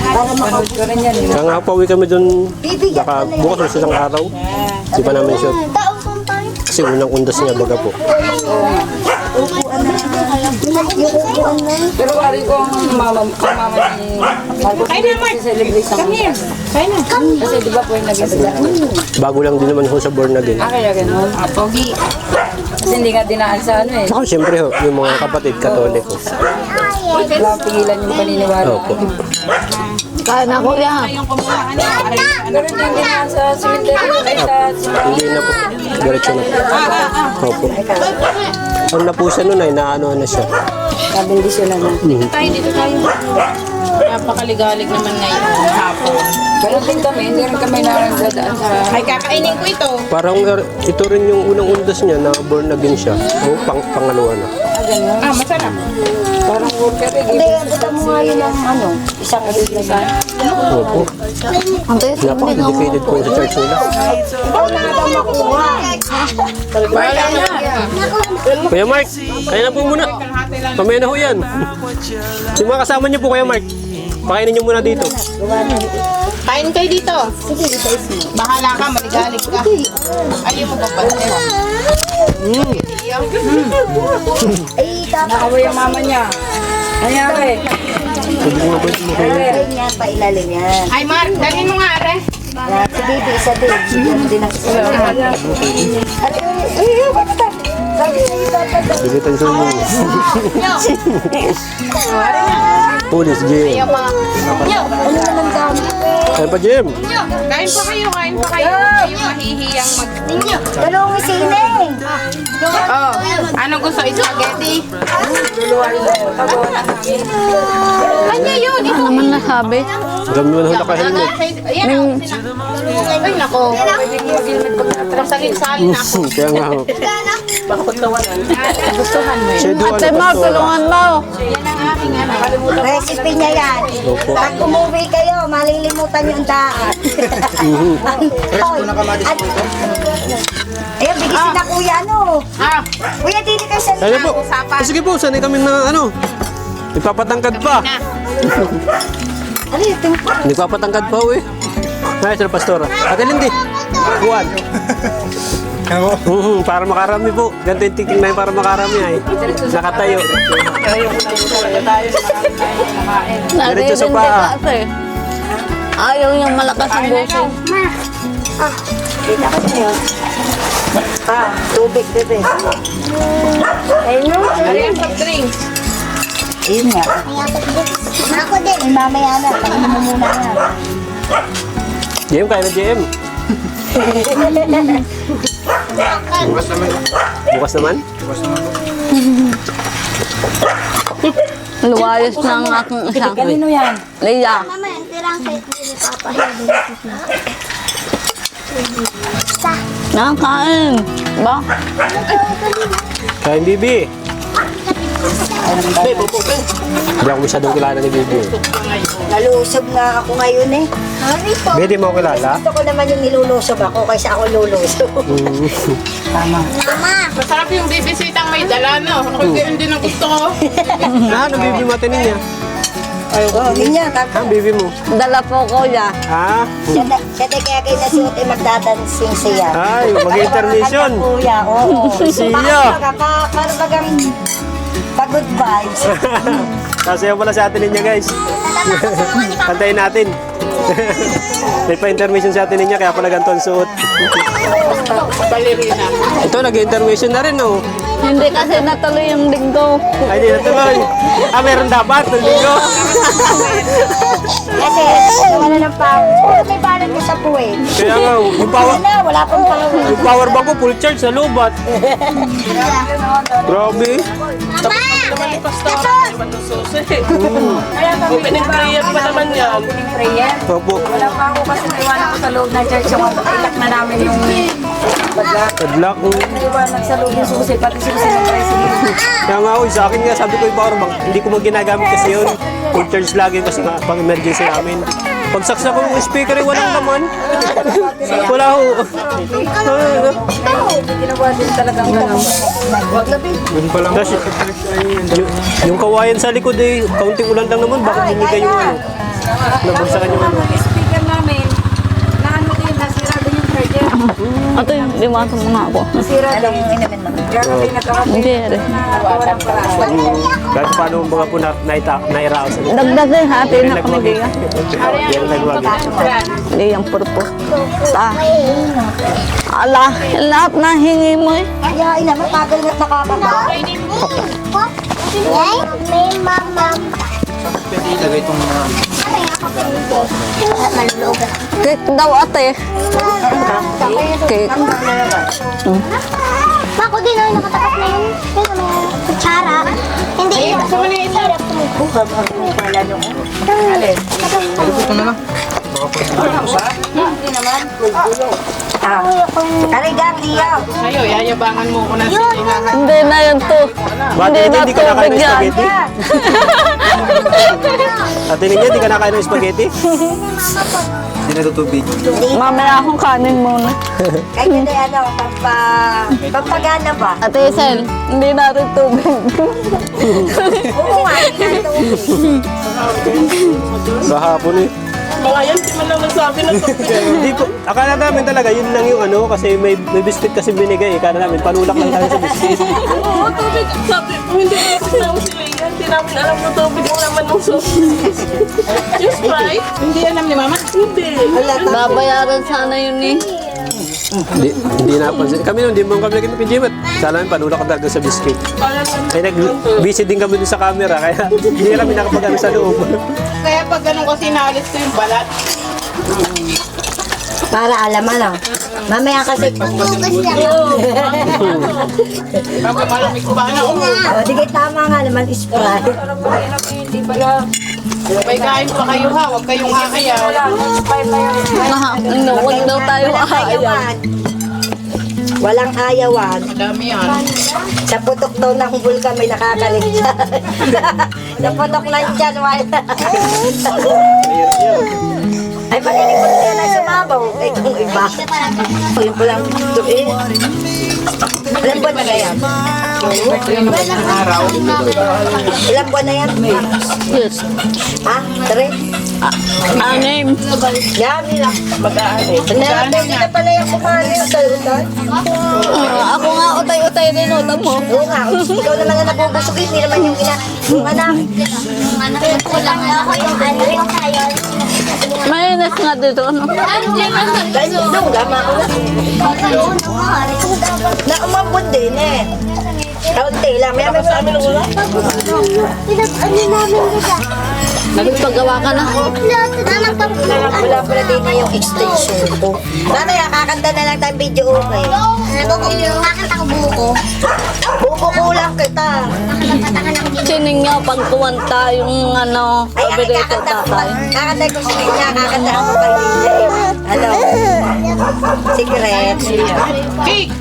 Para Manood ko rin yan. Kaya nga pauwi kami dun, Bibigyan baka bukas o isang araw. Di pa namin shoot. Kasi unang undas niya baga po. upuan na. Yung upuan na. Pero ari ko ang mama ni Marcos. Kain na, Mark. Come here. Kain na. Kasi di ba po yung naging sila. Bago lang din naman ho sa born again. Kaya ganun. Pogi. Kasi hindi nga dinaan sa ano eh. Saka siyempre ho, yung mga kapatid katoliko. Wala pigilan yung paniniwala. Opo. Kaya na kuya. Pero hindi dinaan sa cemetery. Ay sa Hindi na po. Diretso na po. Opo. Ang napusa nun ay naano na siya. Kabindisyon na na. tayo dito tayo. Napakaligalig naman ngayon hapon. Ganun din kami, hindi rin kami nakagdadaan sa... Ay, kakainin ko ito. Parang ito rin yung unang undas niya na born again siya. O pangalawa na. Masarap. Parang worker eh. Hindi, abutan mo nga yun ang ano, isang kasilasan. Opo. Ang tayo sa hindi Napaka-dedicated po sa church nila. Ikaw na nga daw makuha. Kuya Mark, kaya na po muna. Mamaya na ho yan. Yung mga kasama niyo po, Kuya Mark. Pakainin niyo muna dito. Kain kayo dito. Bahala ka, maligalig ka. Ayaw mo ba pala? Ay, tapos. Nakaway ang mama niya. Nangyari. Ay, nga, pailalim yan. Ay, Mark, dalhin mo nga, are. Yan, si Bibi, isa din. Bigyan mo din ang isa. Ay, basta. Sabi sa'yo dapat. Bigitan sa inyo. Police, Jim. Ano naman dami? Kaya pa, Jim. Kain pa kayo, kain pa kayo. Kayo mahihiyang mag... Dalawang isining. Oh, anong gusto? Spaghetti? Kanya yun. Ano naman nasabi? Dami mo na ho naka-helmet. Ayan o. Ay, nako. Pwede mo mag-helmet pag salin ako. Kaya nga ho. Baka pagtawanan. Gustuhan mo Siya doon, Ate Mar, tulungan mo. Yan ang aking ano. Nakalimutan ko. Recipe niya yan. Opo. Pag umuwi kayo, malilimutan yung daan. Ayun, bigisin na kuya, ano? Kuya, dito kayo sa Kaya po. Sige po, sanay kami na ano. Ipapatangkad pa. Ano yung tingko? Nagpapatangkad pa ho eh. Ay, Sir Pastor. Ate Lindy. Buwan. Para makarami po. Ganito yung tiking na yun para makarami ay. Nakatayo. Diretso sa Naririnig paa. kasi. Ayaw niyang malakas ang boses. Kita ko sa'yo. Tubig, bebe. Ayun no? Ano yung soft drinks? Ayun nga. Ako din. Mamaya na. Pagin mo muna na. JM, kaya na JM. Bukas naman? Luwayos na ang aking isang. Kanino yan? Leia. Mama, yung tirang sa ito ni Papa. Nakain. Ba? Kain, Bibi. Hindi ako masyadong kilala ni Bibi. Nalusog nga ako ngayon eh. Bibi, di mo ako kilala? Gusto ko naman yung nilulusog ako kaysa ako lulusog. Tama. Masarap yung baby sweet ang may dala, no? Ako yun din ang gusto ko. Ano, Bibi mo tinin niya? Oo, ganyan. Ang Bibi mo? Dala po ko ya. Ha? Siya tayo kaya kayo nasuot eh magdadancing siya. Ay, mag-intermission. Kuya, oo. Siya. Para bagang pagod vibes. Sasayaw pala sa atin niya, guys. Pantayin natin. May pa-intermission sa atin niya, kaya pala ganito ang suot. Balerina. Ito, nag-intermission na rin, oh. Hindi kasi natuloy yung linggo. Ay, di natuloy. Meron dapat, linggo. Kasi wala ng power. May balance ko sa buhay. Kaya nga, yung power, Wala pang power. yung power bank ko, full charge sa lubat. Grabe. Naman ni Pastor, naman ng susi. Opening prayer pa naman yan. Prayer. Opo. Wala pa ako kasi naiwanan ko sa loob ng church yung ilak na namin yung Padlock. naiwanan sa loob yung susi, pati susi ng president. Kaya nga, sa akin nga, sabi ko yung power bank, hindi ko ginagamit kasi yun. Full charge lagi kasi nga, pang emergency namin. Pag saksak ko yung speaker, walang naman. Wala ho. Ginawa din talagang ganun. Tapos, yung kawayan sa likod eh, kaunting ulan lang naman, bakit binigay yung ano? Nabagsakan yung ano. Yung speaker namin, na ano din, nasira din yung charger. Ito yung limato mo nga ako. Nasira din yung inamin namin. Grabe nagkakapit Hindi rin. na walang paraan. Kahit paano mga po nairaos. Dagdagay hati na kami diya. Yan nagwag. Hindi yung purpo. Ta. Ala, lahat na hingi mo eh. Kaya ina, matagal na't nakakaba. May mama. Ilagay itong Cake daw ate. Cake. Ako din ay nakatapat na yun. Yung may kutsara. Hindi. Sarap Buka ba ang pala nung ito na lang. Hindi naman. Aray Gabriel. Sa'yo, yayabangan mo ko na sinihangan. Hindi na yun to. Hindi na Hindi ka nakain tubig ng yan. spaghetti? Ate ninyo, hindi ka nakain ng spaghetti? Hindi na tutubig. Mamaya akong kanin muna. Kaya yun ay ano, pampagana ba? Ate Isel, hindi natin tubig. Oo nga, hindi na ito. Sa hapon eh. Mga yan, di man lang nagsabi ng Hindi ko, akala namin talaga, yun lang yung ano, kasi may biscuit kasi binigay eh. Akala namin, panulak lang tayo sa biscuit. Oo, tubig. Sabi, hindi ko sinabi sila yan. Hindi namin alam na tubig mo naman ng sauce. Yung Sprite, hindi alam ni Mama. Hindi. Babayaran sana yun eh. Hindi napansin. Kami nun, hindi mo kami naging pijimat. Sana namin, panulak ka talaga sa biscuit. Kaya busy din kami dun sa camera, kaya hindi kami nakapag-ano sa loob. Kaya pag ganun kasi naalis ko yung balat. Para alam ano. Mamaya kasi. Kapag malamig pa na ako. O, di kayo tama nga naman, Sprite. Hindi pala. May kain pa kayo ha, huwag kayong kakayaw. Huwag daw tayo aayaw. Walang ayawan. Madami yan. Sa putok daw ng bulkan may nakakaligtan. Sa putok ng tiyan, wala. Ay, pag-inig mo na yan ay sumabaw. Ay, kung iba. Yun po lang ito eh. Ilang buwan na yan? Ilang buwan na yan? Yes. Ha? 3? Anim. Yan, nila. Mag-aani. Hindi na pala yung kumali sa utay. Ako nga utay-utay din ulam mo. Oo nga, ikaw naman na nabubusog, hindi naman yung ina. Yung anak. Yung anak ko lang ako yung ano yung tayo. Mainit nga dito. Ano? Dahil nung gama ko na umabot din eh. Kaunti lang. May sa amin ng ulan. Ano namin nila? Nagpagawa ka na. Wala pala din yung extension ko. Mamaya, kakanta na lang tayong video okay. Bakit ako buko? Bukukulang kita. Sining nga pag kumanta yung ano, paborito tatay. Kakanta ko sa kanya, kakanta ako kay DJ. Ano? Secret. Cake!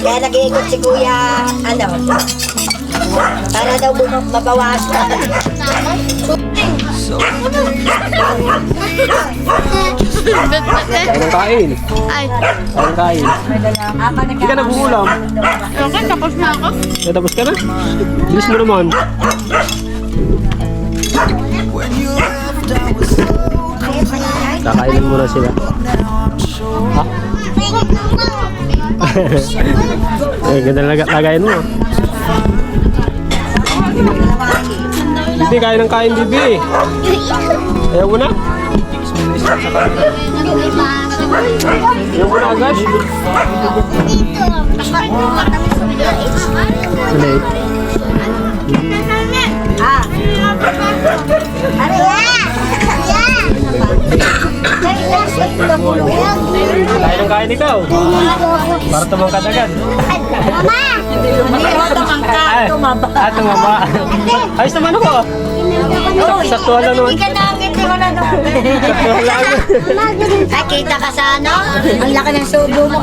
Kaya nag-iikot si Kuya, ano? Para daw mabawasan. Kain. Ay. Kain. Hindi ka nagugulam. Okay, tapos na ako. Tapos ka na? Bilis mo naman. Kakainin muna sila. Ha? Ganda lagayin mo. Hindi, kain ng kain, Bibi. Ayaw mo na? Ayaw mo na agad? Salay. Ano yan? Kain ng kain ikaw. Para tumangkad agad. Tumaba. Ayos naman ako. Saktuhan lang naman. Saktuhan lang. Ay, kita ka sa ano? Ang laki ng subo mo.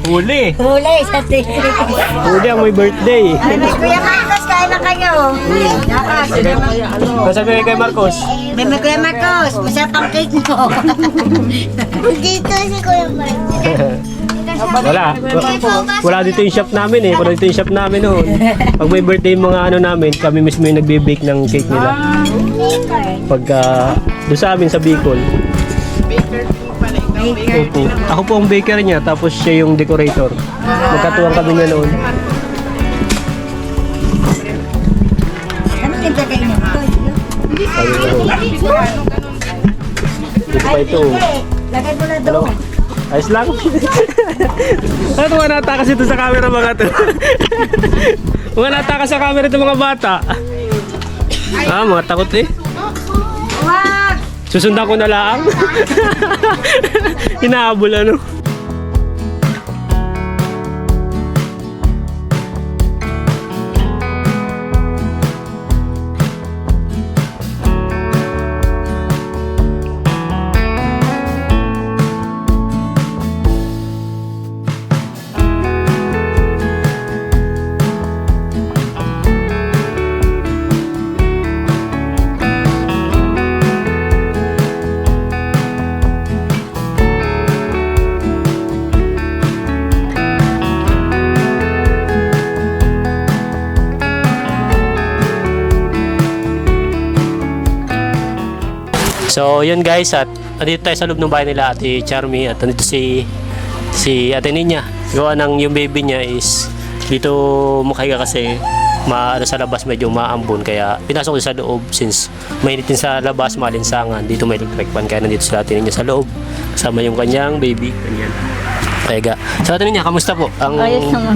Huli. Huli sa TV. Huli ang may birthday. Ay, may Kuya Marcos, kain na kayo. Masabi kay Marcos. May Kuya Marcos, masarap ang cake mo. Dito si Kuya Marcos. Wala dito yung shop namin eh. Wala dito yung shop namin noon. Pag may birthday yung mga ano namin, kami mismo yung nagbe-bake ng cake nila. Pagka doon sa amin sa Bicol. Opo. Ako po ang baker niya, tapos siya yung decorator. Magkatuwang kami niya noon. Anong nilagay niyo? Dito pa ito. Lagay mo na doon. Ayos lang. Ano mga natakas ito sa camera mga to? Mga natakas sa camera ito mga bata. Mga takot eh. Wag! Susundan ko na lang. Inaabol ano. So yun guys, at andito tayo sa loob ng bahay nila Ate Charmy at andito si Ate Ninya. Gawa ng yung baby niya is dito makahiga kasi sa labas medyo maambon kaya pinasok ko sa loob since mainit din sa labas, malinsangan. Dito may electric fan kaya nandito sa Ate Ninya sa loob kasama yung kanyang baby. Ganyan. Kaya sa Ate Ninya, kamusta po ang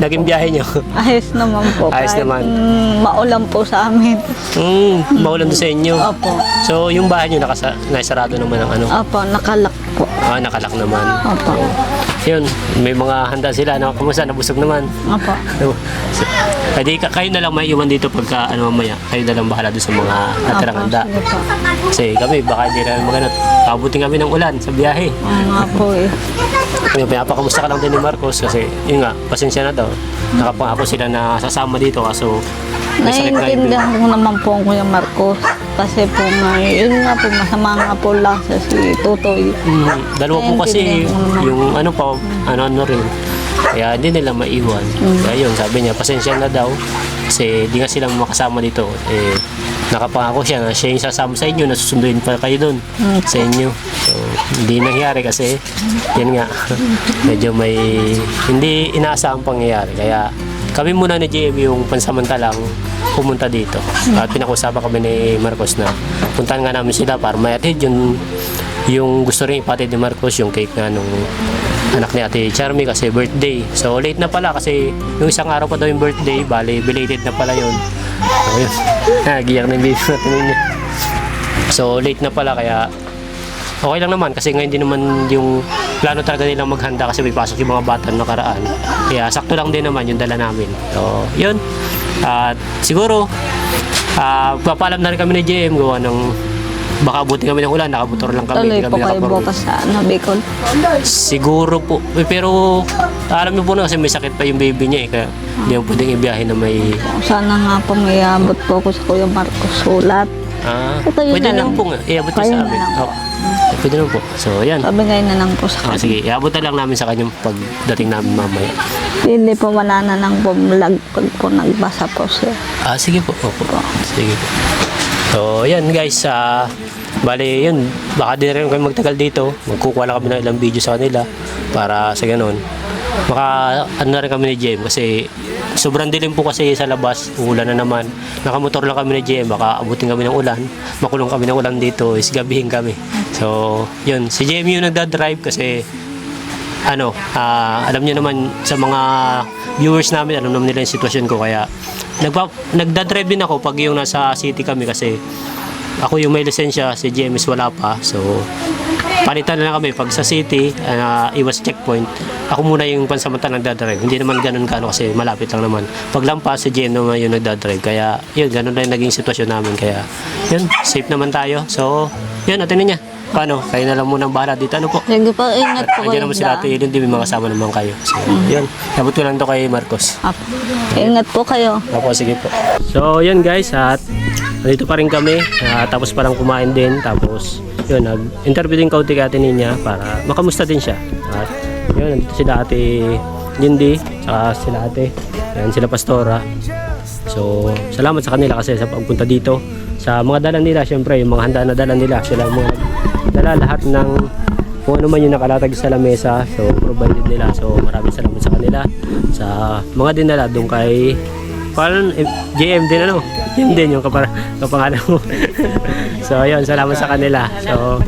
naging biyahe niyo? Ayos naman po. Ayos naman. Maulan po sa amin. Maulan doon sa inyo. Opo. So yung bahay niyo nakasarado naman ang ano? Opo, nakalak po. Nakalak naman. Opo. Yun, may mga handa sila. Kamusta? Nabusog naman. Opo. So, kayo na lang may iwan dito pagka mamaya. Kayo na lang bahala doon sa mga natirang handa. Kasi kami, baka hindi na maganot. Kabutin kami ng ulan sa biyahe. Nga po eh. Pinapakamusta ka lang din ni Marcos kasi yun nga, pasensya na daw. Nakapangako sila na sasama dito kaso naiintindihan ko naman po ang Kuya Marcos kasi po yun nga po masama nga po lang sa si Tutoy. Dalawa po kasi yung ano rin. Kaya hindi nila maiwan. Kaya yun, sabi niya, pasensya na daw kasi di nga silang makasama dito. Nakapangako siya na siya yung sasama sa inyo, nasusunduin pa kayo doon sa inyo. So, hindi nangyari kasi yan nga, medyo may hindi inaasahang pangyayari. Kaya kami muna ni JM yung pansamantalang pumunta dito. At pinakusapan kami ni Marcos na puntahan nga namin sila para mayatid yung gusto rin ipatid ni Marcos yung cake nga nung anak ni Ate Charmy kasi birthday. So late na pala kasi yung isang araw pa daw yung birthday, bali belated na pala yun. So yun, nagiyak na yung baby natin niya. So late na pala kaya okay lang naman kasi ngayon din naman yung plano talaga nilang maghanda kasi may pasok yung mga bata nakaraan. Kaya sakto lang din naman yung dala namin. So yun, at siguro papalam na rin kami ni JM gawa ng baka abutin kami ng ulan, nakamotor lang kami. Tuloy po kayo nakaparol. bukas sa Bicol. Siguro po. Pero alam niyo po na kasi may sakit pa yung baby niya kaya hindi mo pwedeng ibiyahe na may... Sana nga po may abot po ako sa Kuya Marcos sulat. Kayo Pwede na naman lang. po nga. Iabot niya Kayo sa na amin. lang. Oh, pwede naman po. So yan. Pabigay na lang po sa kanya. Sige, iabot na lang namin sa kanyang pagdating namin mamaya. Hindi po wala na lang po vlog pag po nagbasa po siya. Sige po. Opo. Sige po. So yan guys, bali yun, baka di rin kami magtagal dito. Magkukuha lang kami ng ilang video sa kanila para sa ganun. Baka ano na rin kami ni JM kasi sobrang dilim po kasi sa labas, uulan na naman. Nakamotor lang kami ni JM, baka abutin kami ng ulan. Makulong kami ng ulan dito, is gabihin kami. So yun, si JM yung nagdadrive kasi alam niyo naman sa mga viewers namin, alam naman nila yung sitwasyon ko kaya nagdadrive din ako pag yung nasa city kami kasi ako yung may lisensya, si JMS wala pa. So palitan na lang kami pag sa city, iwas checkpoint. Ako muna yung pansamantalang nagdadrive. Hindi naman ganun kasi malapit lang naman. Pag lampas si JM naman yung nagdadrive. Kaya yun, ganun na yung naging sitwasyon namin. Kaya yun, safe naman tayo. So yun, atin niya. Paano? Kayo na lang muna ang bahala dito. Ano po? Sige po, ingat po Andiyan kayo naman sila Ate Eileen, may mga kasama naman kayo. So, yun. Sabot ko lang to kay Marcos. Ingat po kayo. Opo, sige po. So, yun guys, at dito pa rin kami. Tapos parang kumain din. Tapos, yun, nag-interview din kaunti kay Ate Ninya para makamusta din siya. At yun, nandito sila Ate Lindy, saka sila Ate. Yan, sila Pastora. So, salamat sa kanila kasi sa pagpunta dito. Sa mga dala nila, syempre, yung mga handa na dala nila, sila mga dala lahat ng kung ano man yung nakalatag sa lamesa, so provided nila. So maraming salamat sa kanila, sa mga dinala doon kay parang JM din JM din yung kapangalan mo. So ayun, salamat sa kanila. So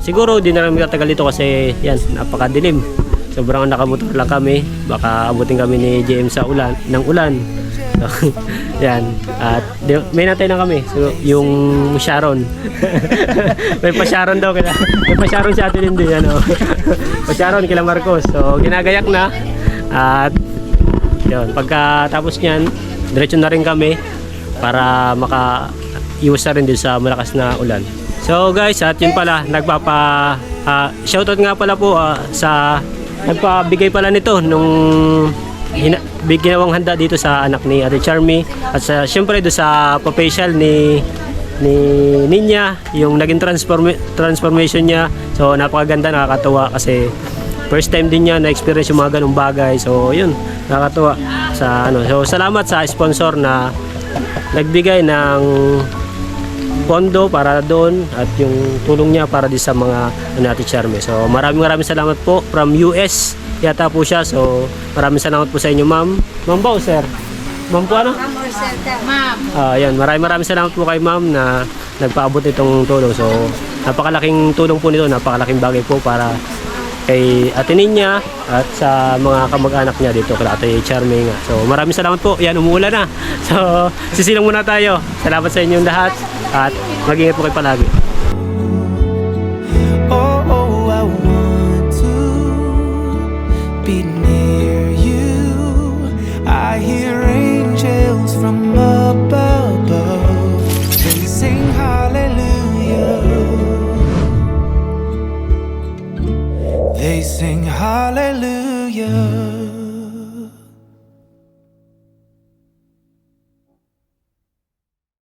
siguro di na lang magtatagal dito kasi yan, napakadilim. Sobrang nakamotor lang kami, baka abutin kami ni JM sa ulan. So, yan. At may natay na kami. So, yung Sharon. May pa-Sharon daw kila. May pa-Sharon si Ate Lindy. Pa-Sharon kila Marcos. So, ginagayak na. At yun, pagkatapos niyan, diretso na rin kami para maka-iwas na rin din sa malakas na ulan. So guys, at yun pala, shoutout nga pala po sa nagpabigay pala nito nung ginawang handa dito sa anak ni Ate Charmy at syempre do sa pa-facial ni Ninya, yung naging transformation niya. So napakaganda, nakakatuwa kasi first time din niya na-experience yung mga ganung bagay. So yun, nakakatuwa sa So salamat sa sponsor na nagbigay ng pondo para doon at yung tulong niya para di sa mga Ate Charmy. So maraming salamat po from US yata po siya. So maraming salamat po sa inyo, ma'am. Ma'am ba o sir? Ma'am po ano? Ma'am. Yan, maraming salamat po kay ma'am na nagpaabot itong tulong. So napakalaking tulong po nito, napakalaking bagay po para kay Ate Ninya at sa mga kamag-anak niya dito kay Ate Charmy nga. So maraming salamat po. Yan, umuulan na. So sisilang muna tayo. Salamat sa inyong lahat at mag-ingat po kayo palagi. I want to be near you. I hear angels from above. They sing hallelujah. They sing hallelujah.